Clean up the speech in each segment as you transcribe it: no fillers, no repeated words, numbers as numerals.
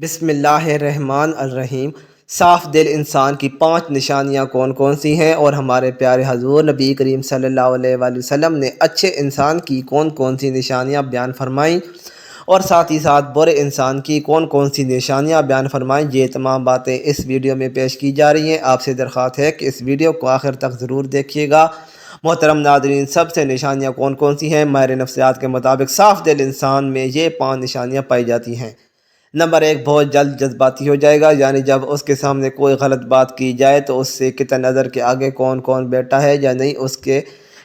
بسم اللہ الرحمن الرحیم۔ صاف دل انسان کی 5 نشانیاں کون کون سی ہیں، اور ہمارے پیارے حضور نبی کریم صلی اللہ علیہ وآلہ وسلم نے اچھے انسان کی کون کون سی نشانیاں بیان فرمائیں، اور ساتھ ہی ساتھ برے انسان کی کون کون سی نشانیاں بیان فرمائیں، یہ تمام باتیں اس ویڈیو میں پیش کی جا رہی ہیں۔ آپ سے درخواست ہے کہ اس ویڈیو کو آخر تک ضرور دیکھیے گا۔ محترم ناظرین، سب سے نشانیاں کون کون سی ہیں؟ ماہر نفسیات کے مطابق صاف دل انسان میں یہ 5 نشانیاں پائی جاتی ہیں۔ نمبر 1، بہت جلد جذباتی ہو جائے گا، یعنی جب اس کے سامنے کوئی غلط بات کی جائے تو اس سے قطع نظر کے آگے کون کون بیٹھا ہے یا نہیں، اس کے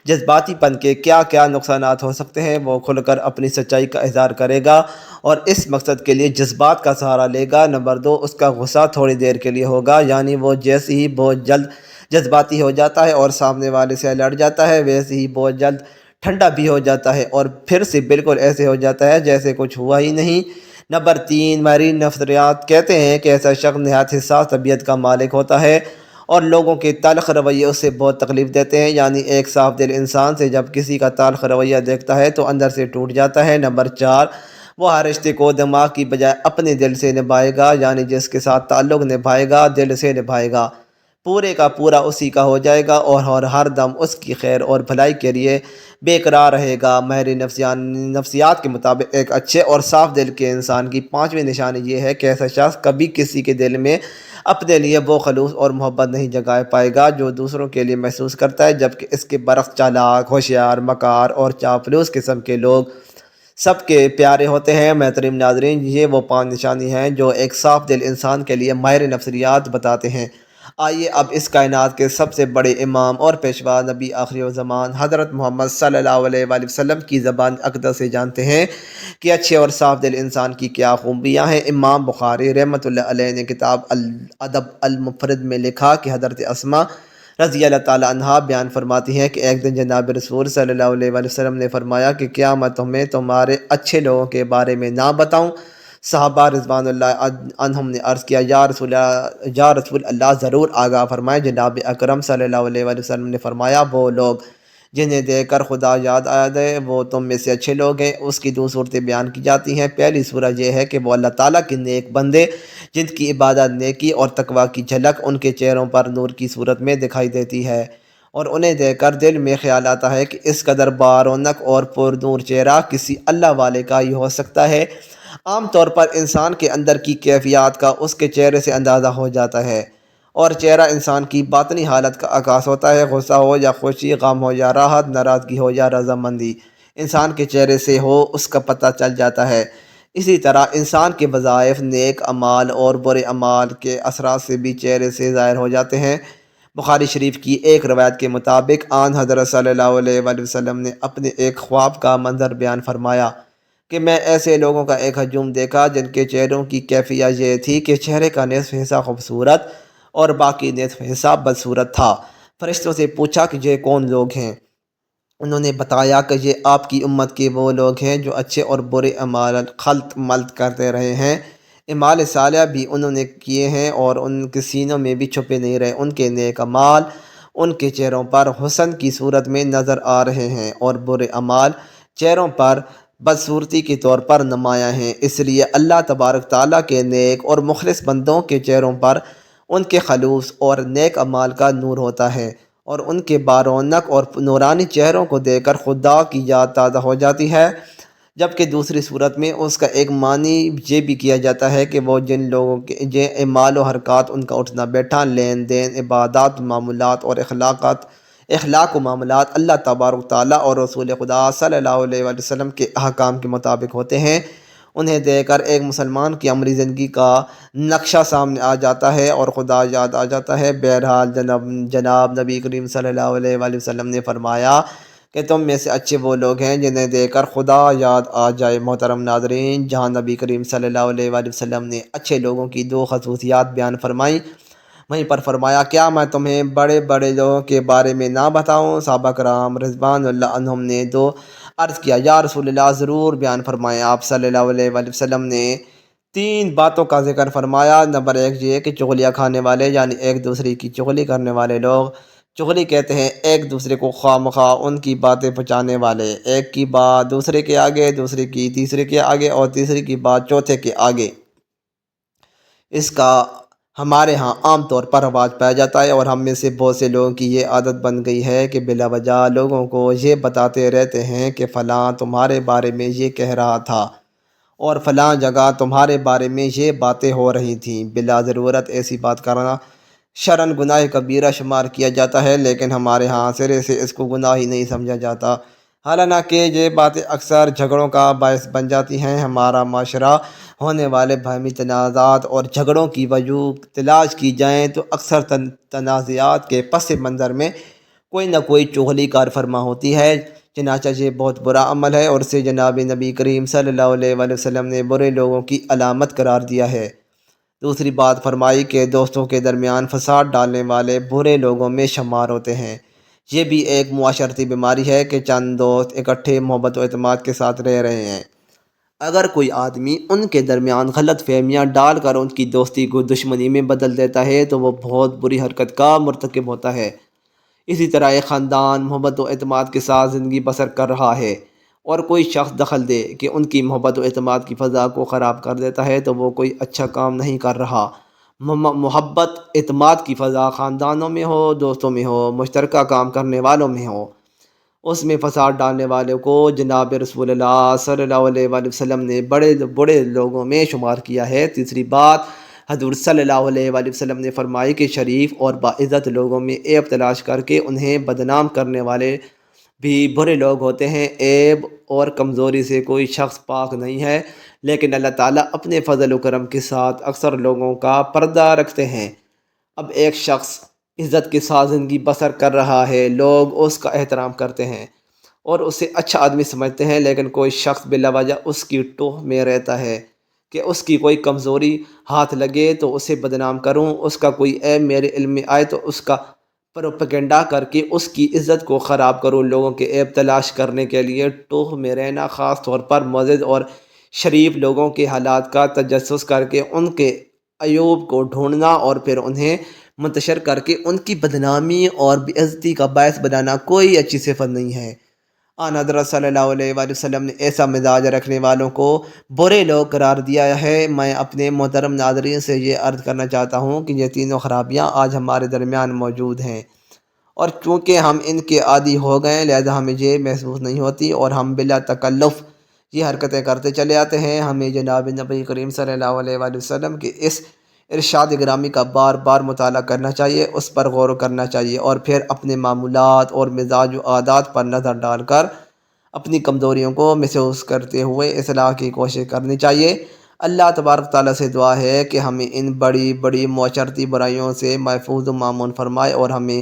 جذباتی پن کے کیا کیا نقصانات ہو سکتے ہیں، وہ کھل کر اپنی سچائی کا اظہار کرے گا اور اس مقصد کے لیے جذبات کا سہارا لے گا۔ نمبر 2، اس کا غصہ تھوڑی دیر کے لیے ہوگا، یعنی وہ جیسے ہی بہت جلد جذباتی ہو جاتا ہے اور سامنے والے سے لڑ جاتا ہے، ویسے ہی بہت جلد ٹھنڈا بھی ہو جاتا ہے اور پھر سے بالکل ایسے ہو جاتا ہے جیسے کچھ ہوا ہی نہیں۔ نمبر 3، ماہرین نفسیات کہتے ہیں کہ ایسا شخص نہایت حساس طبیعت کا مالک ہوتا ہے اور لوگوں کے تلخ رویے اسے بہت تکلیف دیتے ہیں، یعنی ایک صاف دل انسان سے جب کسی کا تلخ رویہ دیکھتا ہے تو اندر سے ٹوٹ جاتا ہے۔ نمبر 4، وہ ہر رشتے کو دماغ کی بجائے اپنے دل سے نبھائے گا، یعنی جس کے ساتھ تعلق نبھائے گا دل سے نبھائے گا، پورے کا پورا اسی کا ہو جائے گا اور ہر دم اس کی خیر اور بھلائی کے لیے بے قرار رہے گا۔ ماہر نفسیات کے مطابق ایک اچھے اور صاف دل کے انسان کی 5ویں نشانی یہ ہے کہ ایسا شخص کبھی کسی کے دل میں اپنے لیے وہ خلوص اور محبت نہیں جگا پائے گا جو دوسروں کے لیے محسوس کرتا ہے، جبکہ اس کے برعکس چالاک، ہوشیار، مکار اور چاپلوس قسم کے لوگ سب کے پیارے ہوتے ہیں۔ محترم ناظرین، یہ وہ 5 نشانی ہیں جو ایک صاف دل انسان کے لیے ماہر نفسیات بتاتے ہیں۔ آئیے اب اس کائنات کے سب سے بڑے امام اور پیشوا نبی آخری الزمان حضرت محمد صلی اللہ علیہ وآلہ وسلم کی زبان اقدس سے جانتے ہیں کہ اچھے اور صاف دل انسان کی کیا خوبیاں ہیں۔ امام بخاری رحمۃ اللہ علیہ نے کتاب الادب المفرد میں لکھا کہ حضرت اسماء رضی اللہ تعالی عنہا بیان فرماتی ہیں کہ ایک دن جناب رسول صلی اللہ علیہ وآلہ وسلم نے فرمایا کہ کیا میں تمہیں تمہارے اچھے لوگوں کے بارے میں نہ بتاؤں؟ صحابہ رضوان اللہ عنہم نے عرض کیا، یا رسول اللہ، ضرور آگاہ فرمائیں۔ جناب اکرم صلی اللہ علیہ وآلہ وسلم نے فرمایا، وہ لوگ جنہیں دیکھ کر خدا یاد آیا ہے وہ تم میں سے اچھے لوگ ہیں۔ اس کی 2 صورتیں بیان کی جاتی ہیں۔ پہلی صورت یہ ہے کہ وہ اللہ تعالیٰ کے نیک بندے جن کی عبادت، نیکی اور تقوی کی جھلک ان کے چہروں پر نور کی صورت میں دکھائی دیتی ہے، اور انہیں دیکھ کر دل میں خیال آتا ہے کہ اس قدر بارونق اور پر نور چہرہ کسی اللہ والے کا ہی ہو سکتا ہے۔ عام طور پر انسان کے اندر کی کیفیات کا اس کے چہرے سے اندازہ ہو جاتا ہے، اور چہرہ انسان کی باطنی حالت کا عکاس ہوتا ہے۔ غصہ ہو یا خوشی، غم ہو یا راحت، ناراضگی ہو یا رضامندی، انسان کے چہرے سے ہو اس کا پتہ چل جاتا ہے۔ اسی طرح انسان کے وظائف، نیک اعمال اور برے اعمال کے اثرات سے بھی چہرے سے ظاہر ہو جاتے ہیں۔ بخاری شریف کی ایک روایت کے مطابق آن حضرت صلی اللہ علیہ وآلہ وسلم نے اپنے ایک خواب کا منظر بیان فرمایا کہ میں ایسے لوگوں کا ایک ہجوم دیکھا جن کے چہروں کی کیفیت یہ تھی کہ چہرے کا نصف حصہ خوبصورت اور باقی نصف حصہ بدصورت تھا۔ فرشتوں سے پوچھا کہ یہ کون لوگ ہیں؟ انہوں نے بتایا کہ یہ آپ کی امت کے وہ لوگ ہیں جو اچھے اور برے اعمال خلط ملط کرتے رہے ہیں، اعمال صالحہ بھی انہوں نے کیے ہیں اور ان کے سینوں میں بھی چھپے نہیں رہے۔ ان کے نیک اعمال ان کے چہروں پر حسن کی صورت میں نظر آ رہے ہیں اور برے اعمال چہروں پر بدصورتی کے طور پر نمایاں ہیں۔ اس لیے اللہ تبارک تعالیٰ کے نیک اور مخلص بندوں کے چہروں پر ان کے خلوص اور نیک اعمال کا نور ہوتا ہے، اور ان کے بارونق اور نورانی چہروں کو دیکھ کر خدا کی یاد تازہ ہو جاتی ہے۔ جبکہ دوسری صورت میں اس کا ایک معنی یہ بھی کیا جاتا ہے کہ وہ جن لوگوں کے اعمال و حرکات، ان کا اٹھنا بیٹھنا، لین دین، عبادات، معاملات اور اخلاق و معاملات اللہ تبارک تعالیٰ اور رسول خدا صلی اللہ علیہ وآلہ وسلم کے احکام کے مطابق ہوتے ہیں، انہیں دیکھ کر ایک مسلمان کی عملی زندگی کا نقشہ سامنے آ جاتا ہے اور خدا یاد آ جاتا ہے۔ بہرحال جناب نبی کریم صلی اللہ علیہ وآلہ وسلم نے فرمایا کہ تم میں سے اچھے وہ لوگ ہیں جنہیں دیکھ کر خدا یاد آ جائے۔ محترم ناظرین، جہاں نبی کریم صلی اللہ علیہ وآلہ وسلم نے اچھے لوگوں کی 2 خصوصیات بیان فرمائیں، وہیں پر فرمایا، کیا میں تمہیں بڑے بڑے لوگوں کے بارے میں نہ بتاؤں؟ صحابہ کرام رضوان اللہ عنہم نے عرض کیا، یا رسول اللہ، ضرور بیان فرمائیں۔ آپ صلی اللہ علیہ وآلہ وسلم نے 3 باتوں کا ذکر فرمایا۔ نمبر 1 یہ کہ چغلیاں کھانے والے، یعنی ایک دوسرے کی چغلی کرنے والے لوگ، چغلی کہتے ہیں ایک دوسرے کو خواہ مخواہ ان کی باتیں پہنچانے والے، ایک کی بات دوسرے کے آگے، دوسرے کی تیسرے کے آگے اور تیسرے کی بات چوتھے کے آگے اس کا ہمارے ہاں عام طور پر رواج پایا جاتا ہے، اور ہم میں سے بہت سے لوگوں کی یہ عادت بن گئی ہے کہ بلا وجہ لوگوں کو یہ بتاتے رہتے ہیں کہ فلاں تمہارے بارے میں یہ کہہ رہا تھا اور فلاں جگہ تمہارے بارے میں یہ باتیں ہو رہی تھیں۔ بلا ضرورت ایسی بات کرنا شرعاً گناہ کبیرہ شمار کیا جاتا ہے، لیکن ہمارے ہاں سرے سے اس کو گناہ ہی نہیں سمجھا جاتا، حالانکہ یہ باتیں اکثر جھگڑوں کا باعث بن جاتی ہیں۔ ہمارا معاشرہ ہونے والے باہمی تنازعات اور جھگڑوں کی وجوہ تلاش کی جائیں تو اکثر تنازعات کے پس منظر میں کوئی نہ کوئی چغلی کار فرما ہوتی ہے، چنانچہ یہ بہت برا عمل ہے اور اسے جناب نبی کریم صلی اللہ علیہ وآلہ وسلم نے برے لوگوں کی علامت قرار دیا ہے۔ دوسری بات فرمائی کہ دوستوں کے درمیان فساد ڈالنے والے برے لوگوں میں شمار ہوتے ہیں۔ یہ بھی ایک معاشرتی بیماری ہے کہ چند دوست اکٹھے محبت و اعتماد کے ساتھ رہ رہے ہیں، اگر کوئی آدمی ان کے درمیان غلط فہمیاں ڈال کر ان کی دوستی کو دشمنی میں بدل دیتا ہے تو وہ بہت بری حرکت کا مرتکب ہوتا ہے۔ اسی طرح ایک خاندان محبت و اعتماد کے ساتھ زندگی بسر کر رہا ہے اور کوئی شخص دخل دے کہ ان کی محبت و اعتماد کی فضا کو خراب کر دیتا ہے تو وہ کوئی اچھا کام نہیں کر رہا۔ محبت اعتماد کی فضا خاندانوں میں ہو، دوستوں میں ہو، مشترکہ کام کرنے والوں میں ہو، اس میں فساد ڈالنے والوں کو جناب رسول اللہ صلی اللہ علیہ وآلہ وسلم نے بڑے بڑے لوگوں میں شمار کیا ہے۔ تیسری بات، حضور صلی اللہ علیہ وآلہ وسلم نے فرمائی کہ شریف اور باعزت لوگوں میں عیب تلاش کر کے انہیں بدنام کرنے والے بھی برے لوگ ہوتے ہیں۔ عیب اور کمزوری سے کوئی شخص پاک نہیں ہے، لیکن اللہ تعالیٰ اپنے فضل و کرم کے ساتھ اکثر لوگوں کا پردہ رکھتے ہیں۔ اب ایک شخص عزت کے ساتھ زندگی بسر کر رہا ہے، لوگ اس کا احترام کرتے ہیں اور اسے اچھا آدمی سمجھتے ہیں، لیکن کوئی شخص بلا وجہ اس کی ٹوہ میں رہتا ہے کہ اس کی کوئی کمزوری ہاتھ لگے تو اسے بدنام کروں، اس کا کوئی عیب میرے علم میں آئے تو اس کا پروپیگنڈا کر کے اس کی عزت کو خراب کروں۔ لوگوں کے عیب تلاش کرنے کے لیے ٹوہ میں رہنا، خاص طور پر معزز اور شریف لوگوں کے حالات کا تجسس کر کے ان کے عیوب کو ڈھونڈنا اور پھر انہیں منتشر کر کے ان کی بدنامی اور بے عزتی کا باعث بنانا کوئی اچھی صفت نہیں ہے۔ آن حضرت صلی اللہ علیہ وآلہ وسلم نے ایسا مزاج رکھنے والوں کو برے لوگ قرار دیا ہے۔ میں اپنے محترم ناظرین سے یہ عرض کرنا چاہتا ہوں کہ یہ تینوں خرابیاں آج ہمارے درمیان موجود ہیں، اور چونکہ ہم ان کے عادی ہو گئے ہیں لہذا ہمیں یہ محسوس نہیں ہوتی اور ہم بلا تکلف یہ حرکتیں کرتے چلے آتے ہیں۔ ہمیں جناب نبی کریم صلی اللہ علیہ وآلہ وسلم کے اس ارشاد گرامی کا بار بار مطالعہ کرنا چاہیے، اس پر غور کرنا چاہیے اور پھر اپنے معمولات اور مزاج و عادات پر نظر ڈال کر اپنی کمزوریوں کو محسوس کرتے ہوئے اصلاح کی کوشش کرنی چاہیے۔ اللہ تبارک تعالیٰ سے دعا ہے کہ ہمیں ان بڑی بڑی معاشرتی برائیوں سے محفوظ و مامون فرمائے اور ہمیں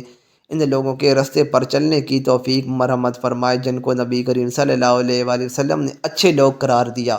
ان لوگوں کے رستے پر چلنے کی توفیق مرحمت فرمائے جن کو نبی کریم صلی اللہ علیہ وآلہ وسلم نے اچھے لوگ قرار دیا۔